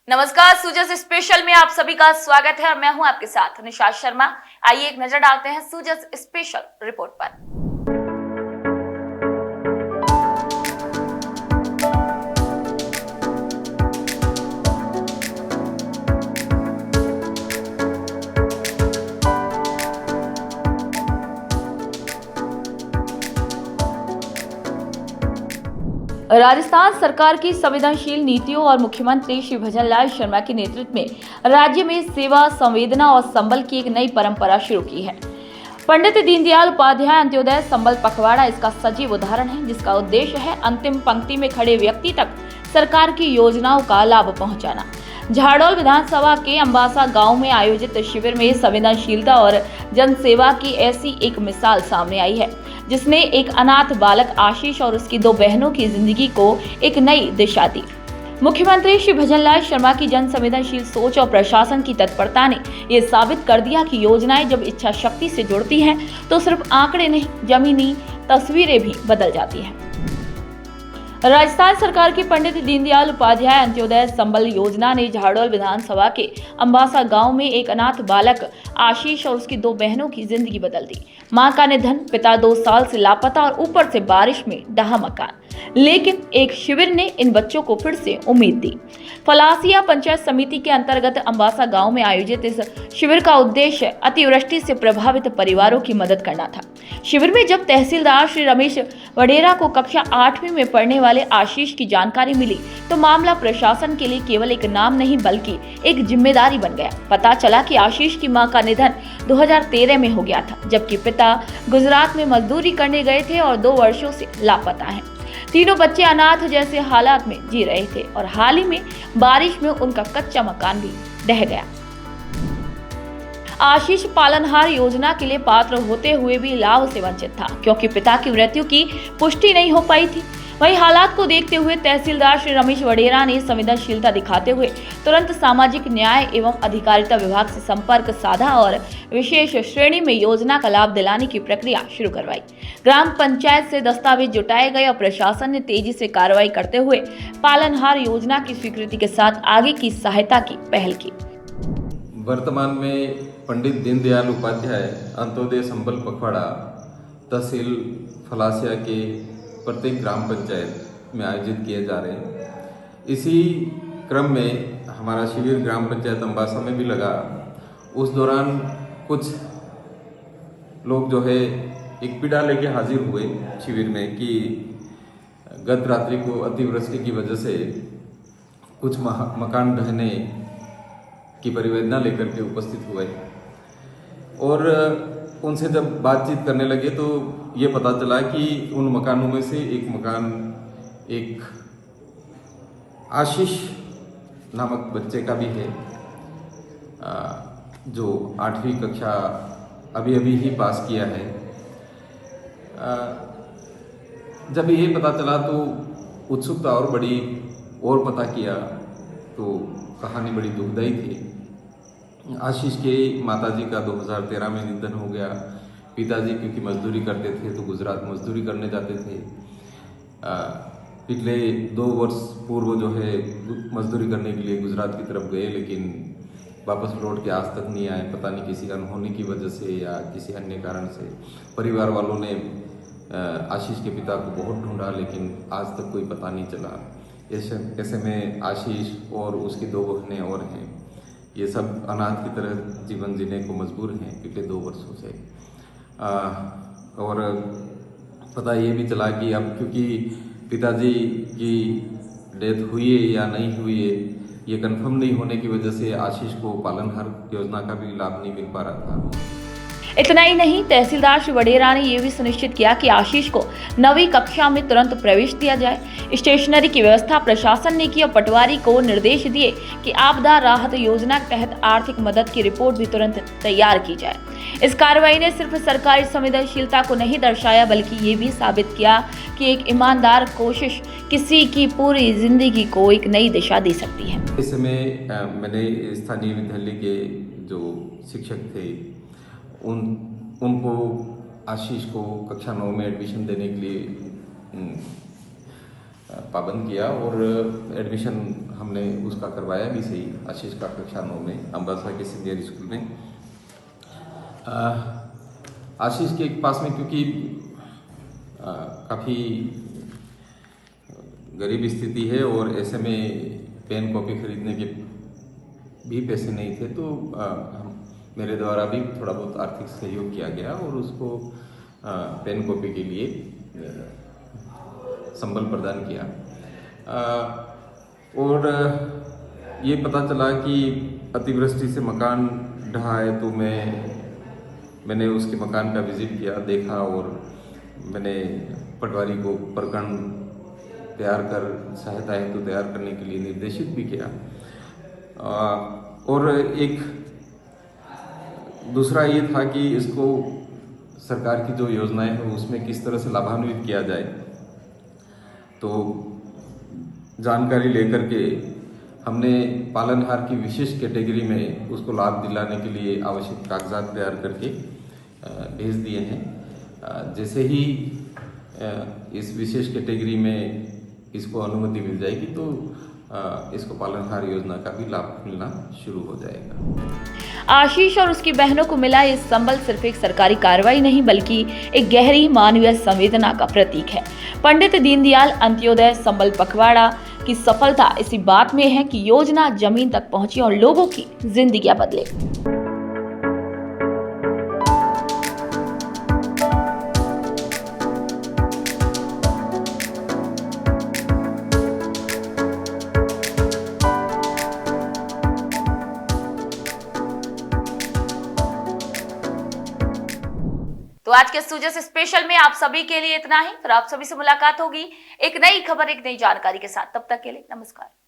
नमस्कार, सूजस स्पेशल में आप सभी का स्वागत है और मैं हूं आपके साथ निशा शर्मा। आइए एक नजर डालते हैं सूजस स्पेशल रिपोर्ट पर। राजस्थान सरकार की संवेदनशील नीतियों और मुख्यमंत्री श्री भजनलाल शर्मा के नेतृत्व में राज्य में सेवा, संवेदना और संबल की एक नई परंपरा शुरू की है। पंडित दीनदयाल उपाध्याय अंत्योदय संबल पखवाड़ा इसका सजीव उदाहरण है, जिसका उद्देश्य है अंतिम पंक्ति में खड़े व्यक्ति तक सरकार की योजनाओं का लाभ पहुंचाना। झाड़ोल विधानसभा के अंबासा गांव में आयोजित शिविर में संवेदनशीलता और जनसेवा की ऐसी एक मिसाल सामने आई है, जिसने एक अनाथ बालक आशीष और उसकी दो बहनों की जिंदगी को एक नई दिशा दी। मुख्यमंत्री श्री भजनलाल शर्मा की जन संवेदनशील सोच और प्रशासन की तत्परता ने ये साबित कर दिया कि योजनाएं जब इच्छा शक्ति से जुड़ती हैं तो सिर्फ आंकड़े नहीं, जमीनी तस्वीरें भी बदल जाती हैं। राजस्थान सरकार की पंडित दीनदयाल उपाध्याय अंत्योदय संबल योजना ने झाड़ोल विधानसभा के अंबासा गांव में एक अनाथ बालक आशीष और उसकी दो बहनों की जिंदगी बदल दी। मां का निधन, पिता 2 साल से लापता और ऊपर से बारिश में ढहा मकान, लेकिन एक शिविर ने इन बच्चों को फिर से उम्मीद दी। फलासिया पंचायत समिति के अंतर्गत अंबासा गांव में आयोजित इस शिविर का उद्देश्य अतिवृष्टि से प्रभावित परिवारों की मदद करना था। शिविर में जब तहसीलदार श्री रमेश वडेरा को कक्षा 8वीं में पढ़ने वाले आशीष की जानकारी मिली तो मामला प्रशासन के लिए केवल एक नाम नहीं बल्कि एक जिम्मेदारी बन गया। पता चला कि आशीष की मां का निधन 2013 में हो गया था, जबकि पिता गुजरात में मजदूरी करने गए थे और 2 वर्षों से लापता हैं। तीनों बच्चे अनाथ जैसे हालात में जी रहे थे और हाल ही में बारिश में उनका कच्चा मकान भी ढह गया। आशीष पालनहार योजना के लिए पात्र होते हुए भी लाभ से वंचित था, क्योंकि पिता की मृत्यु की पुष्टि नहीं हो पाई थी। वहीं हालात को देखते हुए तहसीलदार श्री रमेश वडेरा ने संवेदनशीलता दिखाते हुए तुरंत सामाजिक न्याय एवं अधिकारिता विभाग से संपर्क साधा और विशेष श्रेणी में योजना का लाभ दिलाने की प्रक्रिया शुरू करवाई। ग्राम पंचायत से दस्तावेज जुटाए गए और प्रशासन ने तेजी से कार्रवाई करते हुए पालनहार योजना की स्वीकृति के साथ आगे की सहायता की पहल की। वर्तमान में पंडित दीनदयाल उपाध्याय अंत्योदय संबल पखवाड़ा तहसील फलासिया के प्रत्येक ग्राम पंचायत में आयोजित किए जा रहे हैं। इसी क्रम में हमारा शिविर ग्राम पंचायत अंबासा में भी लगा। उस दौरान कुछ लोग जो है एक पीड़ा लेके हाजिर हुए शिविर में कि गत रात्रि को अतिवृष्टि की वजह से कुछ मकान ढहने की परिवेदना लेकर के उपस्थित हुए और उनसे जब बातचीत करने लगे तो ये पता चला कि उन मकानों में से एक मकान एक आशीष नामक बच्चे का भी है, जो 8वीं कक्षा अभी ही पास किया है। जब ये पता चला तो उत्सुकता और बड़ी, और पता किया तो कहानी बड़ी दुखदायी थी। आशीष के माताजी का 2013 में निधन हो गया। पिताजी क्योंकि मजदूरी करते थे तो गुजरात मजदूरी करने जाते थे। पिछले 2 वर्ष पूर्व जो है मजदूरी करने के लिए गुजरात की तरफ गए, लेकिन वापस लौट के आज तक नहीं आए। पता नहीं किसी अनहोनी की वजह से या किसी अन्य कारण से परिवार वालों ने आशीष के पिता को बहुत ढूंढा, लेकिन आज तक कोई पता नहीं चला। ऐसे में आशीष और उसकी 2 बहनें और हैं, ये सब अनाथ की तरह जीवन जीने को मजबूर हैं पिछले 2 वर्षों से। और पता ये भी चला कि अब क्योंकि पिताजी की डेथ हुई है या नहीं हुई है ये कंफर्म नहीं होने की वजह से आशीष को पालनहार योजना का भी लाभ नहीं मिल पा रहा था। इतना ही नहीं, तहसीलदार श्री वडेरा ने यह भी सुनिश्चित किया कि आशीष को 9वीं कक्षा में तुरंत प्रवेश दिया जाए। स्टेशनरी की व्यवस्था प्रशासन ने की और पटवारी को निर्देश दिए कि आपदा राहत योजना के तहत आर्थिक मदद की रिपोर्ट भी तुरंत तैयार की जाए। इस कार्रवाई ने सिर्फ सरकारी संवेदनशीलता को नहीं दर्शाया, बल्कि ये भी साबित किया कि एक ईमानदार कोशिश किसी की पूरी जिंदगी को एक नई दिशा दे सकती है। इस समय मैंने स्थानीय विद्यालय के जो शिक्षक थे उनको आशीष को कक्षा 9 में एडमिशन देने के लिए पाबंद किया और एडमिशन हमने उसका करवाया भी सही, आशीष का कक्षा 9 में अम्बासा के सीनियर स्कूल में। आशीष के पास में क्योंकि काफ़ी गरीब स्थिति है और ऐसे में पेन कॉपी खरीदने के भी पैसे नहीं थे, तो मेरे द्वारा भी थोड़ा बहुत आर्थिक सहयोग किया गया और उसको पेन कॉपी के लिए संबल प्रदान किया। और ये पता चला कि अतिवृष्टि से मकान ढहा है, तो मैंने उसके मकान का विजिट किया, देखा और मैंने पटवारी को प्रकरण तैयार कर सहायता हेतु तैयार करने के लिए निर्देशित भी किया। और एक दूसरा ये था कि इसको सरकार की जो योजनाएं हैं उसमें किस तरह से लाभान्वित किया जाए, तो जानकारी लेकर के हमने पालनहार की विशेष कैटेगरी में उसको लाभ दिलाने के लिए आवश्यक कागजात तैयार करके भेज दिए हैं। जैसे ही इस विशेष कैटेगरी में इसको अनुमति मिल जाएगी तो इसको पालनहार योजना का भी लाभ मिलना शुरू हो जाएगा। आशीष और उसकी बहनों को मिला ये संबल सिर्फ एक सरकारी कार्रवाई नहीं बल्कि एक गहरी मानवीय संवेदना का प्रतीक है। पंडित दीनदयाल अंत्योदय संबल पखवाड़ा की सफलता इसी बात में है कि योजना जमीन तक पहुंची और लोगों की जिंदगियां बदले। तो आज के सूजस स्पेशल में आप सभी के लिए इतना ही। फिर आप सभी से मुलाकात होगी एक नई खबर, एक नई जानकारी के साथ। तब तक के लिए नमस्कार।